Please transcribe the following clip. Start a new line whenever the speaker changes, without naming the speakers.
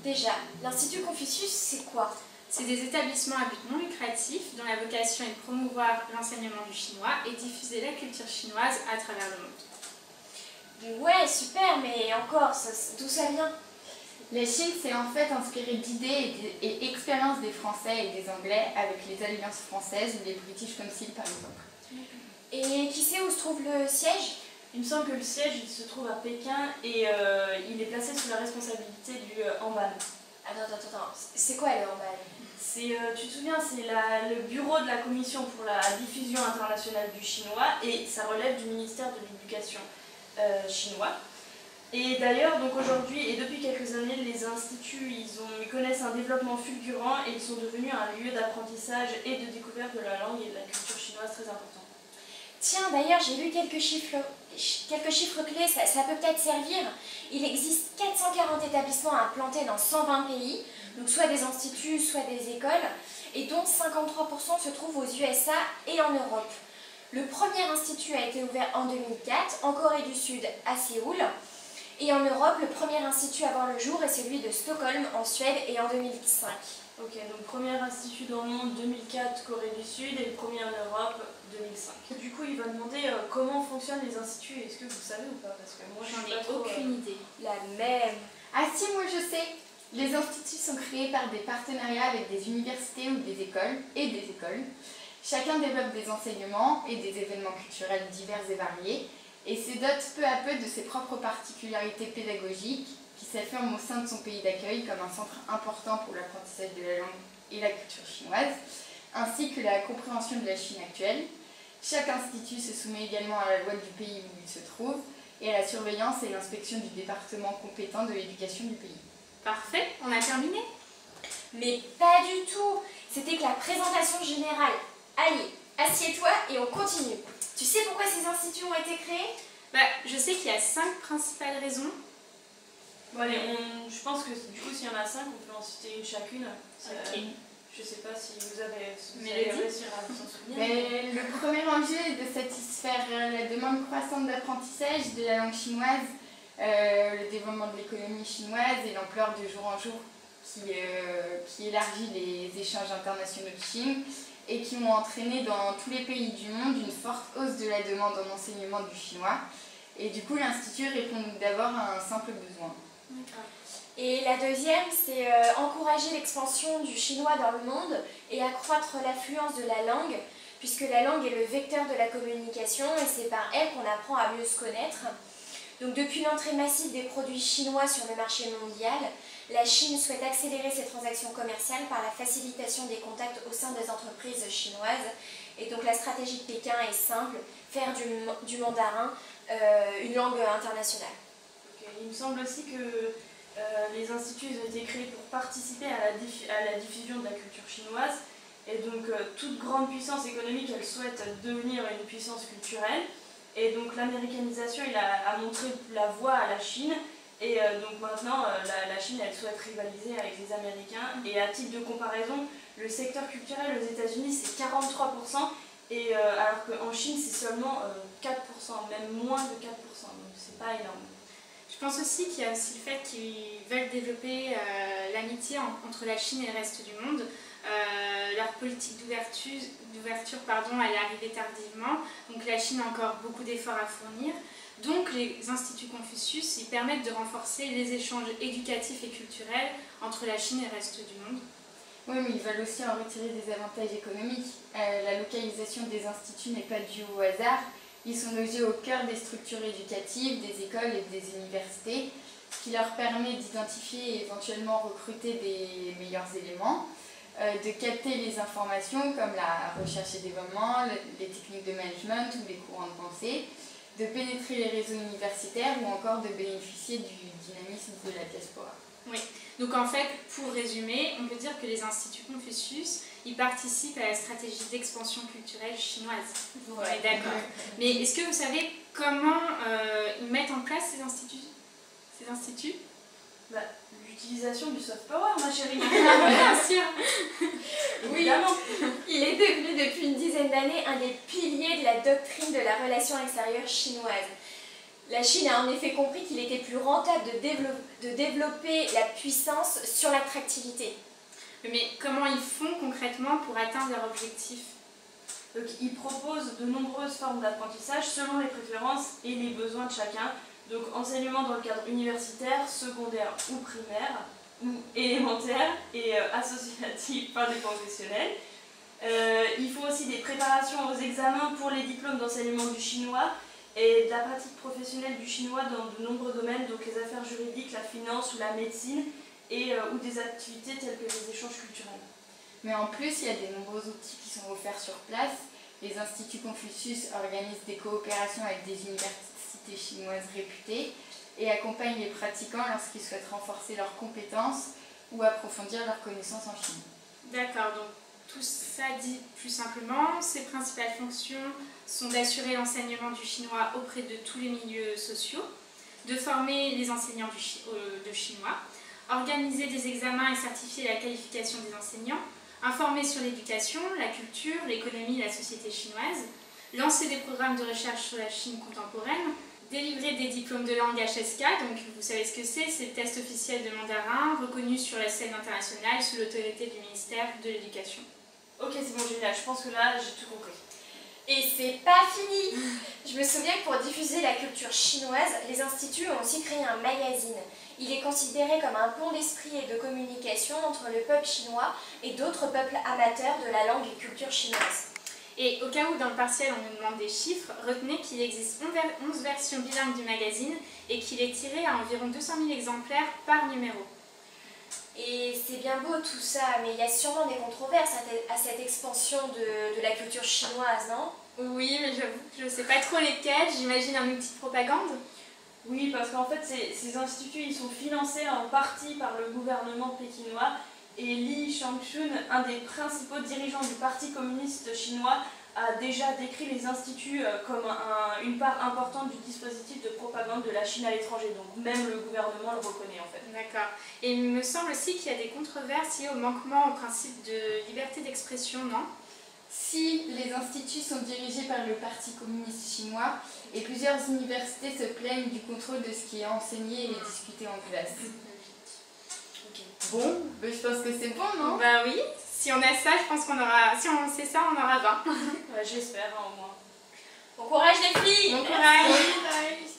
Déjà, l'Institut Confucius, c'est quoi?
C'est des établissements à but non lucratif dont la vocation est de promouvoir l'enseignement du chinois et diffuser la culture chinoise à travers le monde.
Ouais, super, mais encore, d'où ça vient?
La Chine s'est en fait inspirée d'idées et expériences des Français et des Anglais avec les alliances françaises ou les British Council par exemple.
Et qui sait où se trouve le siège?
Il me semble que le siège il se trouve à Pékin et il est placé sous la responsabilité du Hanban.
Attends, c'est quoi le Hanban?
Tu te souviens, c'est le bureau de la Commission pour la diffusion internationale du chinois et ça relève du ministère de l'Éducation chinois. Et d'ailleurs, donc aujourd'hui et depuis quelques années, les instituts ils connaissent un développement fulgurant et ils sont devenus un lieu d'apprentissage et de découverte de la langue et de la culture chinoise très important.
Tiens, d'ailleurs, j'ai lu quelques chiffres clés, ça peut peut-être servir. Il existe 440 établissements implantés dans 120 pays, donc soit des instituts, soit des écoles, et dont 53% se trouvent aux USA et en Europe. Le premier institut a été ouvert en 2004, en Corée du Sud, à Séoul. Et en Europe, le premier institut à voir le jour est celui de Stockholm, en Suède, et en 2005.
Ok, donc premier institut dans le monde 2004, Corée du Sud, et le premier en Europe 2005. Du coup, il va demander comment fonctionnent les instituts. Est-ce que vous savez ou pas? Parce que moi,
J'en ai aucune idée.
La même.
Ah si, moi je sais. Les instituts sont créés par des partenariats avec des universités ou des écoles. Chacun développe des enseignements et des événements culturels divers et variés et se dote peu à peu de ses propres particularités pédagogiques qui s'affirment au sein de son pays d'accueil comme un centre important pour l'apprentissage de la langue et la culture chinoise, ainsi que la compréhension de la Chine actuelle. Chaque institut se soumet également à la loi du pays où il se trouve et à la surveillance et l'inspection du département compétent de l'éducation du pays.
Parfait, on a terminé?
Mais pas du tout. C'était que la présentation générale. Allez, assieds-toi et on continue. Tu sais pourquoi ces instituts ont été créés?
Je sais qu'il y a 5 principales raisons.
Bon allez, je pense que du coup s'il y en a 5, on peut en citer une chacune.
Ok.
Je sais pas si vous allez réussir à vous en souvenir.
Mais le premier enjeu est de satisfaire la demande croissante d'apprentissage de la langue chinoise, le développement de l'économie chinoise et l'ampleur de jour en jour qui élargit les échanges internationaux de Chine et qui ont entraîné dans tous les pays du monde une forte hausse de la demande en enseignement du chinois. Et du coup, l'Institut répond d'abord à un simple besoin.
Et la deuxième, c'est encourager l'expansion du chinois dans le monde et accroître l'affluence de la langue, puisque la langue est le vecteur de la communication et c'est par elle qu'on apprend à mieux se connaître. Donc depuis l'entrée massive des produits chinois sur le marché mondial, la Chine souhaite accélérer ses transactions commerciales par la facilitation des contacts au sein des entreprises chinoises. Et donc la stratégie de Pékin est simple, faire du mandarin une langue internationale.
Okay. Il me semble aussi que les instituts ont été créés pour participer à la diffusion de la culture chinoise. Et donc toute grande puissance économique, elle souhaite devenir une puissance culturelle. Et donc l'américanisation, il a montré la voie à la Chine. Et donc maintenant, la Chine, elle souhaite rivaliser avec les Américains. Et à titre de comparaison, le secteur culturel aux États-Unis, c'est 43%. Et alors qu'en Chine, c'est seulement 4%, même moins de 4%. Donc c'est pas énorme.
Je pense aussi qu'il y a aussi le fait qu'ils veulent développer l'amitié entre la Chine et le reste du monde. Leur politique d'ouverture elle est arrivée tardivement, donc la Chine a encore beaucoup d'efforts à fournir. Donc les instituts Confucius ils permettent de renforcer les échanges éducatifs et culturels entre la Chine et le reste du monde.
Oui, mais ils veulent aussi en retirer des avantages économiques. La localisation des instituts n'est pas due au hasard. Ils sont logés au cœur des structures éducatives, des écoles et des universités, ce qui leur permet d'identifier et éventuellement recruter des meilleurs éléments, de capter les informations comme la recherche et développement, les techniques de management ou les courants de pensée, de pénétrer les réseaux universitaires ou encore de bénéficier du dynamisme de la diaspora.
Oui, donc en fait, pour résumer, on peut dire que les instituts Confucius, ils participent à la stratégie d'expansion culturelle chinoise.
Ouais.
On est d'accord. Mais est-ce que vous savez comment ils mettent en place ces instituts?
L'utilisation du soft power, ma chérie.
Bien sûr.
Oui, il est devenu depuis une dizaine d'années un des piliers de la doctrine de la relation extérieure chinoise. La Chine a en effet compris qu'il était plus rentable de développer la puissance sur l'attractivité.
Mais comment ils font concrètement pour atteindre leur objectif?
Donc, ils proposent de nombreuses formes d'apprentissage selon les préférences et les besoins de chacun. Donc, enseignement dans le cadre universitaire, secondaire ou primaire, ou élémentaire et associatif, pas des professionnels. Ils font aussi des préparations aux examens pour les diplômes d'enseignement du chinois et de la pratique professionnelle du chinois dans de nombreux domaines, donc les affaires juridiques, la finance ou la médecine, ou des activités telles que les échanges culturels.
Mais en plus, il y a de nombreux outils qui sont offerts sur place. Les instituts Confucius organisent des coopérations avec des universités chinoises réputées et accompagnent les pratiquants lorsqu'ils souhaitent renforcer leurs compétences ou approfondir leurs connaissances en Chine.
D'accord, donc tout ça dit plus simplement, ses principales fonctions sont d'assurer l'enseignement du chinois auprès de tous les milieux sociaux, de former les enseignants de chinois, organiser des examens et certifier la qualification des enseignants, informer sur l'éducation, la culture, l'économie et la société chinoise, lancer des programmes de recherche sur la Chine contemporaine, délivrer des diplômes de langue HSK, donc vous savez ce que c'est le test officiel de mandarin, reconnu sur la scène internationale sous l'autorité du ministère de l'Éducation.
Ok, c'est bon, génial, je pense que là, j'ai tout compris.
Et c'est pas fini! Je me souviens que pour diffuser la culture chinoise, les instituts ont aussi créé un magazine. Il est considéré comme un pont d'esprit et de communication entre le peuple chinois et d'autres peuples amateurs de la langue et culture chinoise.
Et au cas où dans le partiel on nous demande des chiffres, retenez qu'il existe 11 versions bilingues du magazine et qu'il est tiré à environ 200 000 exemplaires par numéro.
Et c'est bien beau tout ça, mais il y a sûrement des controverses à cette expansion de la culture chinoise, non?
Oui, mais j'avoue que je ne sais pas trop lesquels, j'imagine un outil de propagande.
Oui, parce qu'en fait, ces instituts ils sont financés en partie par le gouvernement pékinois et Li Changchun, un des principaux dirigeants du Parti communiste chinois, a déjà décrit les instituts comme une part importante du dispositif de propagande de la Chine à l'étranger. Donc même le gouvernement le reconnaît en fait.
D'accord. Et il me semble aussi qu'il y a des controverses liées au manquement au principe de liberté d'expression, non?
Si les instituts sont dirigés par le Parti communiste chinois et plusieurs universités se plaignent du contrôle de ce qui est enseigné et discuté en classe.
Okay.
Bon, je pense que c'est bon, non?
Bah oui, si on a ça, je pense qu'on aura, si on sait ça, on aura 20.
Ouais, j'espère, hein, au moins.
Bon courage les filles!
Bon courage!
Bon courage.